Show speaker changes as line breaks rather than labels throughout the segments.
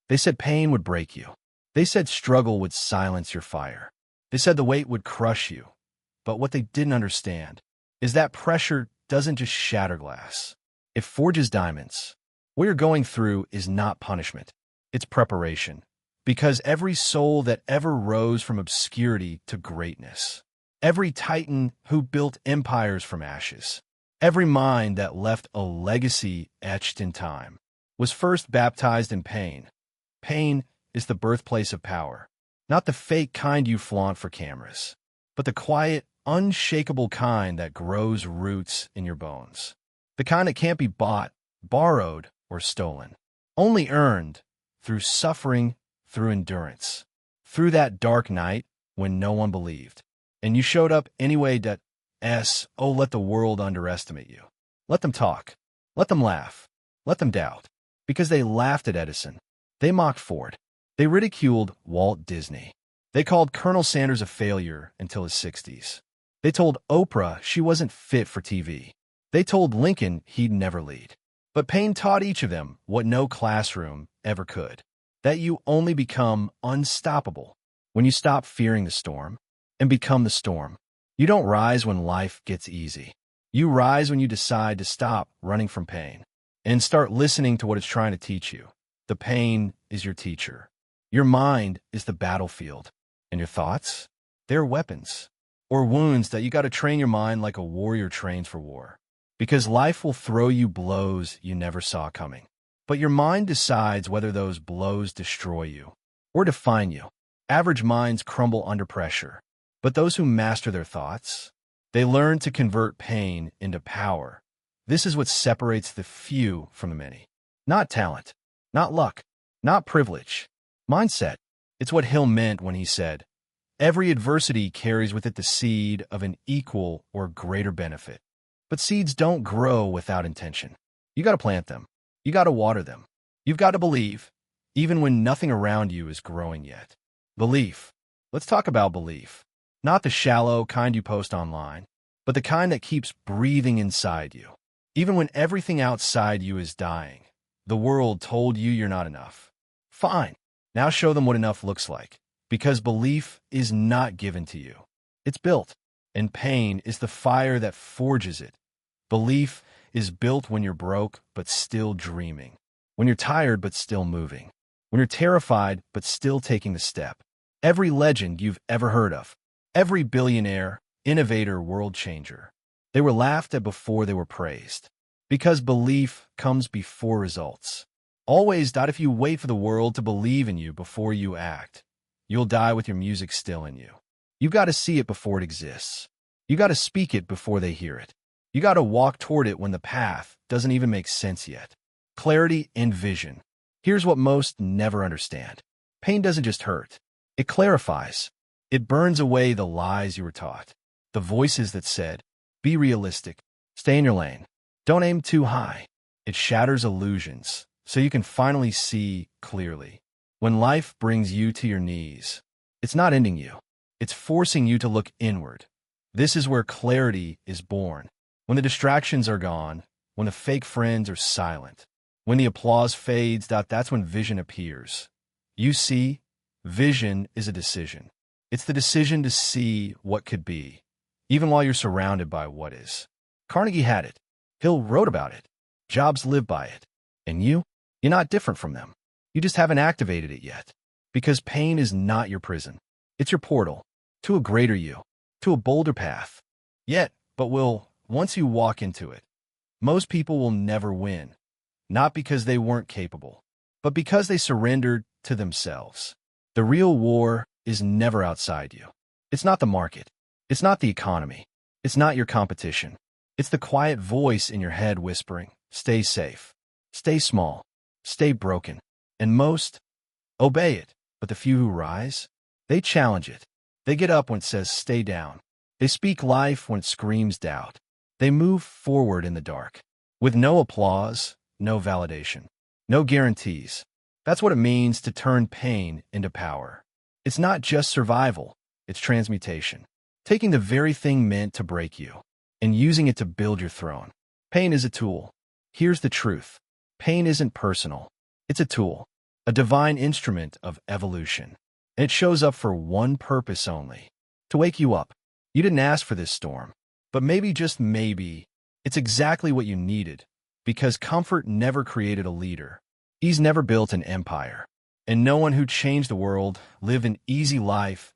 They said pain would break you. They said struggle would silence your fire. They said the weight would crush you. But what they didn't understand is that pressure doesn't just shatter glass. It forges diamonds. What you're going through is not punishment. It's preparation. Because every soul that ever rose from obscurity to greatness, every titan who built empires from ashes, every mind that left a legacy etched in time, was first baptized in pain. Pain is the birthplace of power, not the fake kind you flaunt for cameras, but the quiet, unshakable kind that grows roots in your bones. The kind that can't be bought, borrowed, or stolen. Only earned through suffering, through endurance. Through that dark night when no one believed. And you showed up anyway. Oh, let the world underestimate you. Let them talk. Let them laugh. Let them doubt. Because they laughed at Edison. They mocked Ford. They ridiculed Walt Disney. They called Colonel Sanders a failure until his 60s. They told Oprah she wasn't fit for TV. They told Lincoln he'd never lead. But pain taught each of them what no classroom ever could. That you only become unstoppable when you stop fearing the storm and become the storm. You don't rise when life gets easy. You rise when you decide to stop running from pain and start listening to what it's trying to teach you. The pain is your teacher. Your mind is the battlefield. And your thoughts? They're weapons or wounds that you got to train your mind like a warrior trains for war. Because life will throw you blows you never saw coming. But your mind decides whether those blows destroy you or define you. Average minds crumble under pressure. But those who master their thoughts, they learn to convert pain into power. This is what separates the few from the many. Not talent, not luck, not privilege. Mindset. It's what Hill meant when he said, every adversity carries with it the seed of an equal or greater benefit. But seeds don't grow without intention. You got to plant them. You got to water them. You've got to believe, even when nothing around you is growing yet. Belief. Let's talk about belief. Not the shallow kind you post online, but the kind that keeps breathing inside you. Even when everything outside you is dying, the world told you you're not enough. Fine. Now show them what enough looks like. Because belief is not given to you. It's built. And pain is the fire that forges it. Belief is built when you're broke but still dreaming. When you're tired but still moving. When you're terrified but still taking the step. Every legend you've ever heard of. Every billionaire, innovator, world changer. They were laughed at before they were praised. Because belief comes before results. Always. If you wait for the world to believe in you before you act, you'll die with your music still in you. You've got to see it before it exists. You got to speak it before they hear it. You got to walk toward it when the path doesn't even make sense yet. Clarity and vision. Here's what most never understand. Pain doesn't just hurt. It clarifies. It burns away the lies you were taught. The voices that said, be realistic, stay in your lane, don't aim too high. It shatters illusions so you can finally see clearly. When life brings you to your knees, it's not ending you. It's forcing you to look inward. This is where clarity is born. When the distractions are gone, when the fake friends are silent, when the applause fades, that's when vision appears. You see, vision is a decision. It's the decision to see what could be, even while you're surrounded by what is. Carnegie had it. Hill wrote about it. Jobs live by it. And you're not different from them. You just haven't activated it yet. Because pain is not your prison. It's your portal to a greater you, to a bolder path. Once you walk into it, most people will never win. Not because they weren't capable, but because they surrendered to themselves. The real war is never outside you. It's not the market. It's not the economy. It's not your competition. It's the quiet voice in your head whispering, stay safe, stay small, stay broken, and most obey it. But the few who rise, they challenge it. They get up when it says stay down. They speak life when it screams doubt. They move forward in the dark, with no applause, no validation, no guarantees. That's what it means to turn pain into power. It's not just survival, it's transmutation. Taking the very thing meant to break you and using it to build your throne. Pain is a tool. Here's the truth. Pain isn't personal. It's a tool. a divine instrument of evolution. And it shows up for one purpose only: to wake you up. You didn't ask for this storm, but maybe, just maybe, it's exactly what you needed, because comfort never created a leader. Ease never built an empire. And no one who changed the world lived an easy life.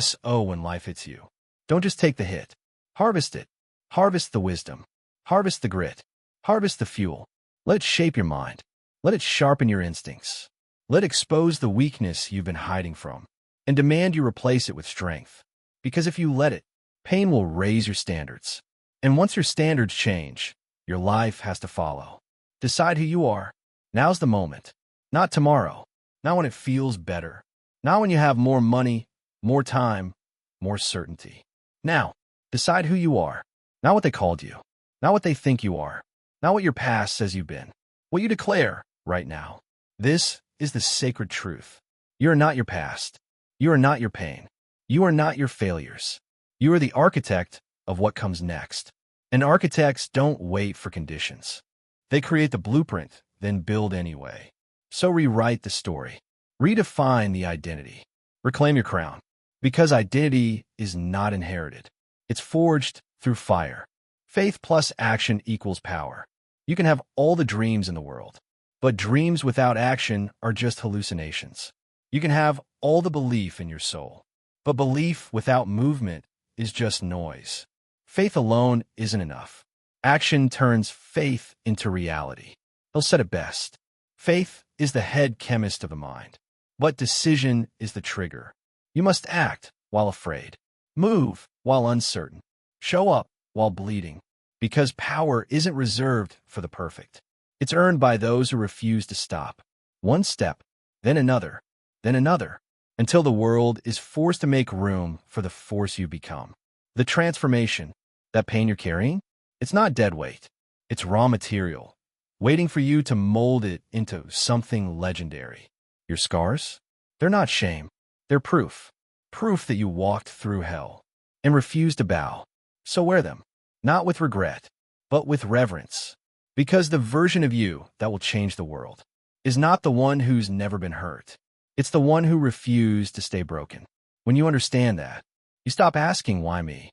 So when life hits you, don't just take the hit. Harvest it. Harvest the wisdom. Harvest the grit. Harvest the fuel. Let it shape your mind. Let it sharpen your instincts. Let it expose the weakness you've been hiding from, and demand you replace it with strength. Because if you let it, pain will raise your standards. And once your standards change, your life has to follow. Decide who you are. Now's the moment. Not tomorrow. Not when it feels better. Not when you have more money, more time, more certainty. Now, decide who you are. Not what they called you. Not what they think you are. Not what your past says you've been. What you declare right now. This is the sacred truth. You are not your past. You are not your pain. You are not your failures. You are the architect of what comes next. And architects don't wait for conditions. They create the blueprint, then build anyway. So rewrite the story. Redefine the identity. Reclaim your crown. Because identity is not inherited. It's forged through fire. Faith plus action equals power. You can have all the dreams in the world, but dreams without action are just hallucinations. You can have all the belief in your soul, but belief without movement is just noise. Faith alone isn't enough. Action turns faith into reality. He'll said it best. Faith is the head chemist of the mind, but decision is the trigger. You must act while afraid. Move while uncertain. Show up while bleeding. Because power isn't reserved for the perfect. It's earned by those who refuse to stop. One step, then another, until the world is forced to make room for the force you become. The transformation, that pain you're carrying, it's not dead weight. It's raw material, waiting for you to mold it into something legendary. Your scars? They're not shame. They're proof. Proof that you walked through hell and refused to bow. So wear them, not with regret, but with reverence. Because the version of you that will change the world is not the one who's never been hurt. It's the one who refused to stay broken. When you understand that, you stop asking why me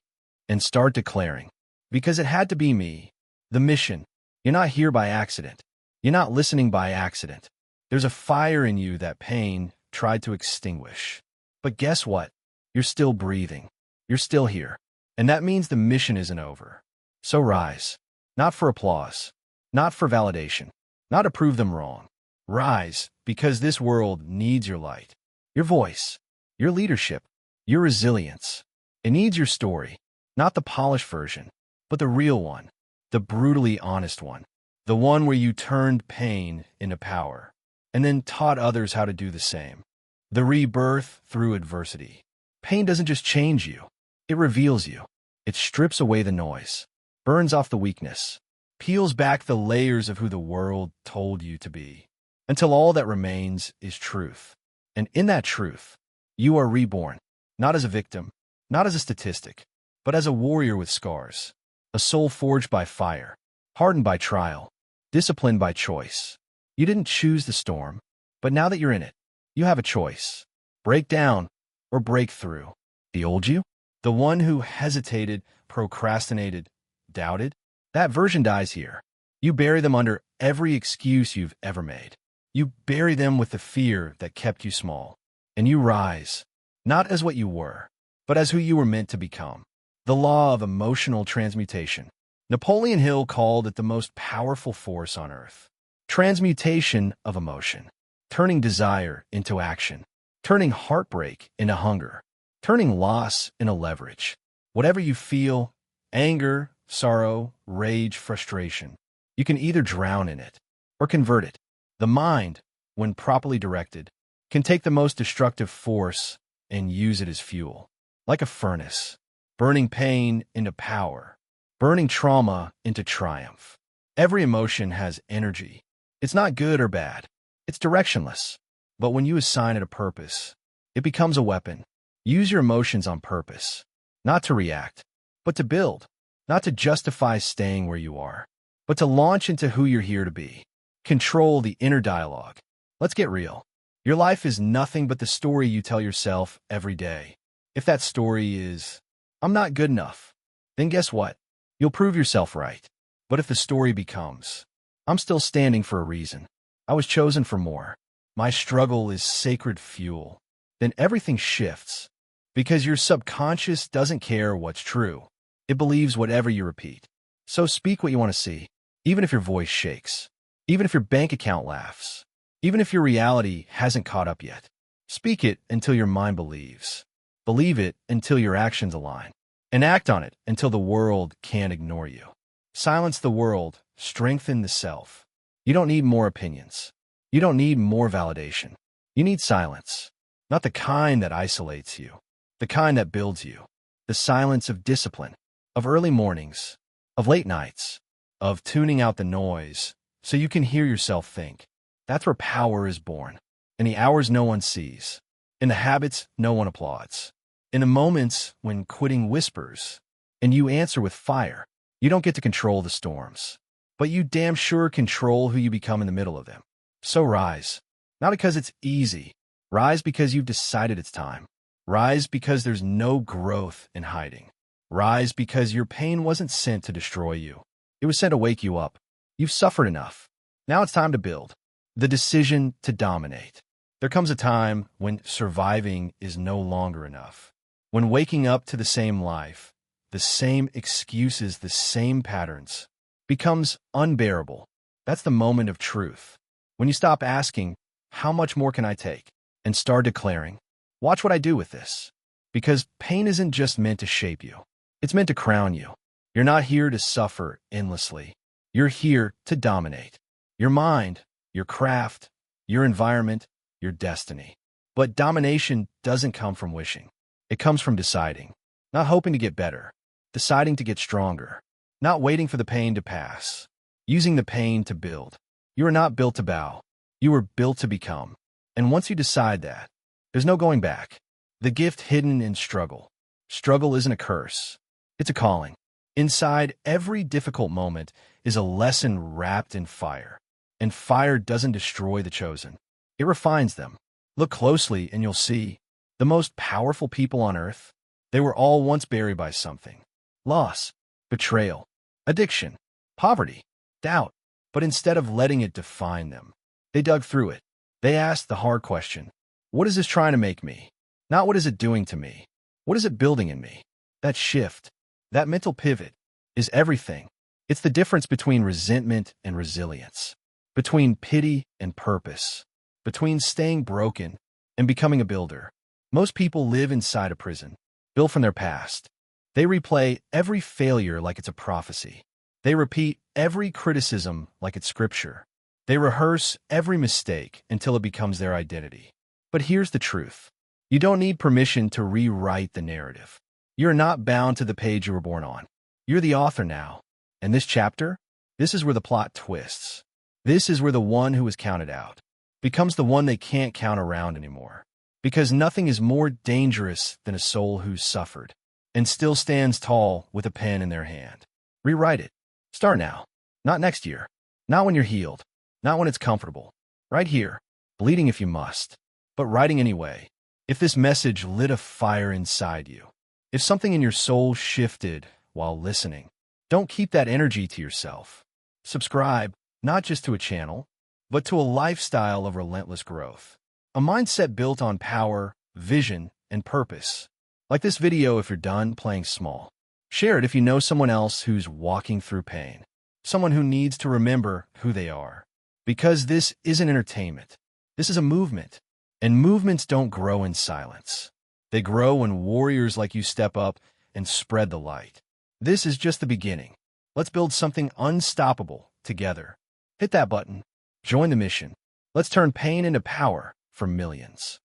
and start declaring, because it had to be me. The mission. You're not here by accident. You're not listening by accident. There's a fire in you that pain tried to extinguish. But guess what? You're still breathing. You're still here. And that means the mission isn't over. So rise. Not for applause. Not for validation. Not to prove them wrong. Rise, because this world needs your light. Your voice. Your leadership. Your resilience. It needs your story. Not the polished version, but the real one. The brutally honest one. The one where you turned pain into power, and then taught others how to do the same. The rebirth through adversity. Pain doesn't just change you. It reveals you. It strips away the noise, burns off the weakness, peels back the layers of who the world told you to be, until all that remains is truth. And in that truth, you are reborn, not as a victim, not as a statistic, but as a warrior with scars, a soul forged by fire, hardened by trial, disciplined by choice. You didn't choose the storm, but now that you're in it, you have a choice. Break down or break through. The old you? The one who hesitated, procrastinated, doubted? That version dies here. You bury them under every excuse you've ever made. You bury them with the fear that kept you small. And you rise, not as what you were, but as who you were meant to become. The law of emotional transmutation. Napoleon Hill called it the most powerful force on earth. Transmutation of emotion. Turning desire into action. Turning heartbreak into hunger. Turning loss into leverage. Whatever you feel, anger, sorrow, rage, frustration, you can either drown in it or convert it. The mind, when properly directed, can take the most destructive force and use it as fuel. Like a furnace, burning pain into power, burning trauma into triumph. Every emotion has energy. It's not good or bad. It's directionless. But when you assign it a purpose, it becomes a weapon. Use your emotions on purpose, not to react, but to build, not to justify staying where you are, but to launch into who you're here to be. Control the inner dialogue. Let's get real. Your life is nothing but the story you tell yourself every day. If that story is, "I'm not good enough," then guess what? You'll prove yourself right. But if the story becomes, "I'm still standing for a reason. I was chosen for more. My struggle is sacred fuel," then everything shifts. Because your subconscious doesn't care what's true. It believes whatever you repeat. So speak what you want to see, even if your voice shakes, even if your bank account laughs, even if your reality hasn't caught up yet. Speak it until your mind believes. Believe it until your actions align. And act on it until the world can't ignore you. Silence the world, strengthen the self. You don't need more opinions. You don't need more validation. You need silence. Not the kind that isolates you, the kind that builds you. The silence of discipline, of early mornings, of late nights, of tuning out the noise so you can hear yourself think. That's where power is born. In the hours no one sees. In the habits no one applauds. In the moments when quitting whispers and you answer with fire. You don't get to control the storms, but you damn sure control who you become in the middle of them. So rise. Not because it's easy. Rise because you've decided it's time. Rise because there's no growth in hiding. Rise because your pain wasn't sent to destroy you. It was sent to wake you up. You've suffered enough. Now it's time to build. The decision to dominate. There comes a time when surviving is no longer enough. When waking up to the same life, the same excuses, the same patterns, becomes unbearable. That's the moment of truth. When you stop asking, "How much more can I take?" and start declaring, "Watch what I do with this." Because pain isn't just meant to shape you. It's meant to crown you. You're not here to suffer endlessly. You're here to dominate. Your mind, your craft, your environment, your destiny. But domination doesn't come from wishing. It comes from deciding. Not hoping to get better. Deciding to get stronger. Not waiting for the pain to pass. Using the pain to build. You are not built to bow. You were built to become. And once you decide that, there's no going back. The gift hidden in struggle. Struggle isn't a curse. It's a calling. Inside every difficult moment is a lesson wrapped in fire. And fire doesn't destroy the chosen. It refines them. Look closely and you'll see. The most powerful people on earth, they were all once buried by something. Loss, betrayal, addiction, poverty, doubt. But instead of letting it define them, they dug through it. They asked the hard question, what is this trying to make me? Not what is it doing to me? What is it building in me? That shift, that mental pivot, is everything. It's the difference between resentment and resilience, between pity and purpose, between staying broken and becoming a builder. Most people live inside a prison, built from their past. They replay every failure like it's a prophecy. They repeat every criticism like it's scripture. They rehearse every mistake until it becomes their identity. But here's the truth. You don't need permission to rewrite the narrative. You're not bound to the page you were born on. You're the author now. And this chapter, this is where the plot twists. This is where the one who was counted out becomes the one they can't count around anymore. Because nothing is more dangerous than a soul who's suffered and still stands tall with a pen in their hand. Rewrite it. Start now. Not next year. Not when you're healed. Not when it's comfortable. Right here. Bleeding if you must. But writing anyway. If this message lit a fire inside you, if something in your soul shifted while listening, don't keep that energy to yourself. Subscribe, not just to a channel, but to a lifestyle of relentless growth. A mindset built on power, vision, and purpose. Like this video if you're done playing small. Share it if you know someone else who's walking through pain. Someone who needs to remember who they are. Because this isn't entertainment. This is a movement. And movements don't grow in silence. They grow when warriors like you step up and spread the light. This is just the beginning. Let's build something unstoppable together. Hit that button. Join the mission. Let's turn pain into power for millions.